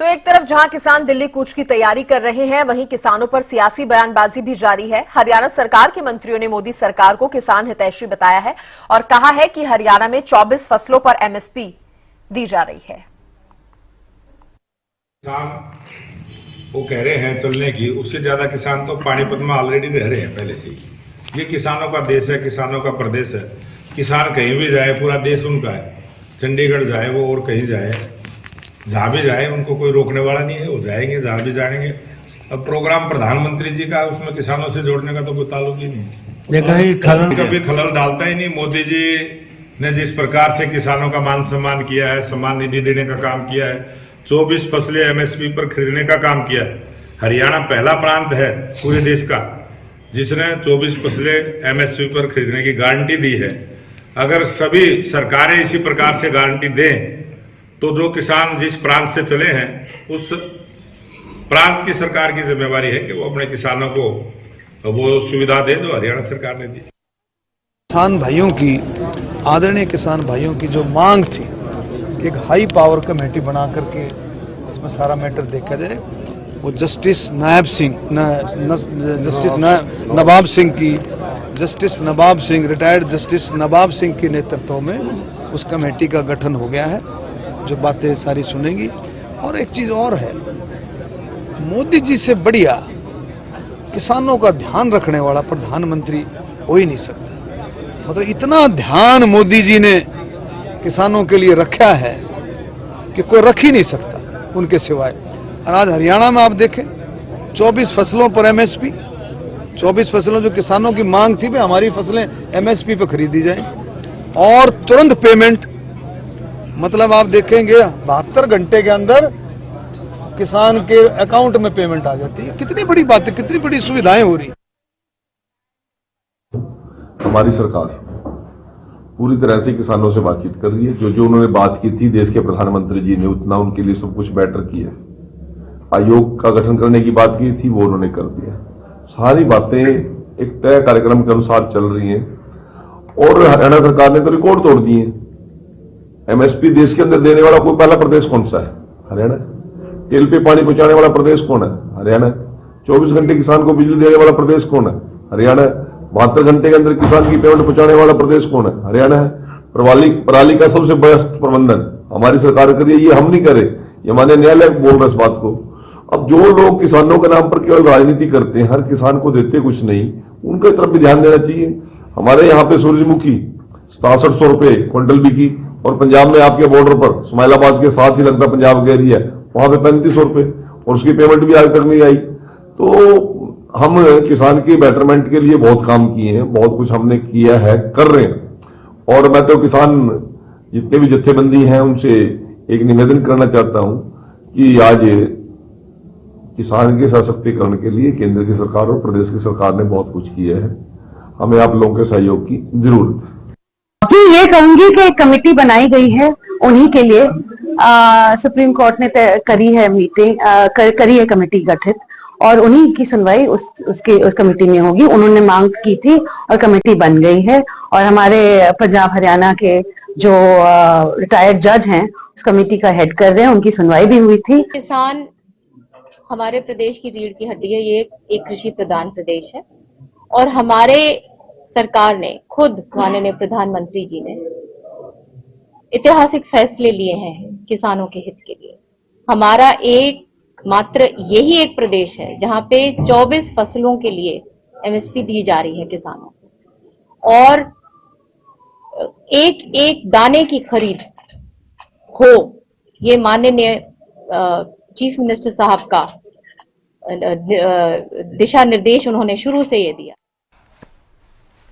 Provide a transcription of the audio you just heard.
तो एक तरफ जहां किसान दिल्ली कूच की तैयारी कर रहे हैं, वहीं किसानों पर सियासी बयानबाजी भी जारी है। हरियाणा सरकार के मंत्रियों ने मोदी सरकार को किसान हितैषी बताया है और कहा है कि हरियाणा में 24 फसलों पर एमएसपी दी जा रही है। किसान वो कह रहे हैं चलने की, उससे ज्यादा किसान तो पानीपत में ऑलरेडी रह रहे हैं पहले से ही। ये किसानों का देश है, किसानों का प्रदेश है। किसान कहीं भी जाए, पूरा देश उनका है। चंडीगढ़ जाए वो और कहीं जाए, जहाँ भी जाए उनको कोई रोकने वाला नहीं है। वो जाएंगे जहाँ भी जाएंगे। अब प्रोग्राम प्रधानमंत्री जी का, उसमें किसानों से जोड़ने का तो कोई ताल्लुक ही नहीं, कभी खलल डालता ही नहीं। मोदी जी ने जिस प्रकार से किसानों का मान सम्मान किया है, सम्मान निधि देने का काम किया है, 24 फसलें एमएसपी पर खरीदने का काम किया है। हरियाणा पहला प्रांत है पूरे देश का जिसने 24 फसलें एमएसपी पर खरीदने की गारंटी दी है। अगर सभी सरकारें इसी प्रकार से गारंटी दें तो जो किसान जिस प्रांत से चले हैं उस प्रांत की सरकार की जिम्मेवारी है कि वो अपने किसानों को वो सुविधा दे जो हरियाणा सरकार ने दी। किसान भाइयों की, आदरणीय किसान भाइयों की जो मांग थी कि एक हाई पावर कमेटी बना करके इसमें सारा मैटर देखा जाए, वो जस्टिस नवाब सिंह रिटायर्ड जस्टिस नवाब सिंह के नेतृत्व में उस कमेटी का गठन हो गया है, जो बातें सारी सुनेगी। और एक चीज और है, मोदी जी से बढ़िया किसानों का ध्यान रखने वाला प्रधानमंत्री हो ही नहीं सकता। मतलब इतना ध्यान मोदी जी ने किसानों के लिए रखा है कि कोई रख ही नहीं सकता उनके सिवाय। और आज हरियाणा में आप देखें 24 फसलों पर एमएसपी, 24 फसलों जो किसानों की मांग थी, हमारी फसलें एमएसपी पर खरीदी जाएं और तुरंत पेमेंट। मतलब आप देखेंगे 72 घंटे के अंदर किसान के अकाउंट में पेमेंट आ जाती है। कितनी बड़ी बात है, कितनी बड़ी सुविधाएं हो रही। हमारी सरकार पूरी तरह से किसानों से बातचीत कर रही है। जो उन्होंने बात की थी देश के प्रधानमंत्री जी ने, उतना उनके लिए सब कुछ बेटर किया। आयोग का गठन करने की बात की थी, वो उन्होंने कर दिया। सारी बातें एक तय कार्यक्रम के अनुसार चल रही हैं और हरियाणा सरकार ने तो रिकॉर्ड तोड़ दिए हैं। एमएसपी देश के अंदर देने वाला कोई पहला प्रदेश कौन सा है? हरियाणा। तेल पे पानी पहुंचाने वाला प्रदेश कौन है? हरियाणा। 24 घंटे किसान को बिजली देने वाला प्रदेश कौन है? हरियाणा। 72 घंटे के अंदर किसान की पेमेंट पहुंचाने वाला प्रदेश कौन है? हरियाणा है। पराली का सबसे बड़ा प्रबंधन हमारी सरकार करिए, ये हम नहीं करे, ये माननीय न्यायालय बोल रहा है इस बात को। अब जो लोग किसानों के नाम पर केवल राजनीति करते हैं, हर किसान को देते कुछ नहीं, उनके तरफ भी ध्यान देना चाहिए। हमारे यहाँ पे सूरजमुखी 6700 रुपए क्विंटल बिकी, और पंजाब में आपके बॉर्डर पर स्माइलाबाद के साथ ही लगता पंजाब का एरिया, वहां पे 3500 रुपए, और उसकी पेमेंट भी आज तक नहीं आई। तो हम किसान के बेटरमेंट के लिए बहुत काम किए हैं, बहुत कुछ हमने किया है, कर रहे हैं। और मैं तो किसान जितने भी जत्थेबंदी हैं उनसे एक निवेदन करना चाहता हूं कि आज किसान के सशक्तिकरण के लिए केंद्र की सरकार और प्रदेश की सरकार ने बहुत कुछ किया है। हमें आप लोगों के सहयोग की जरूरत है। जी, ये कहूंगी कि एक कमेटी बनाई गई है उन्हीं के लिए। सुप्रीम कोर्ट ने करी है मीटिंग, करी है कमेटी गठित, और उन्हीं की सुनवाई उस कमेटी में होगी। उन्होंने मांग की थी और कमेटी बन गई है, और हमारे पंजाब हरियाणा के जो रिटायर्ड जज हैं उस कमेटी का हेड कर रहे हैं, उनकी सुनवाई भी हुई थी। किसान हमारे प्रदेश की रीढ़ की हड्डी है। ये एक कृषि प्रधान प्रदेश है और हमारे सरकार ने खुद, माननीय प्रधानमंत्री जी ने ऐतिहासिक फैसले लिए हैं किसानों के हित के लिए। हमारा एक मात्र यही एक प्रदेश है जहां पे 24 फसलों के लिए एमएसपी दी जा रही है किसानों को, और एक एक दाने की खरीद हो, ये माननीय चीफ मिनिस्टर साहब का दिशा निर्देश उन्होंने शुरू से ये दिया।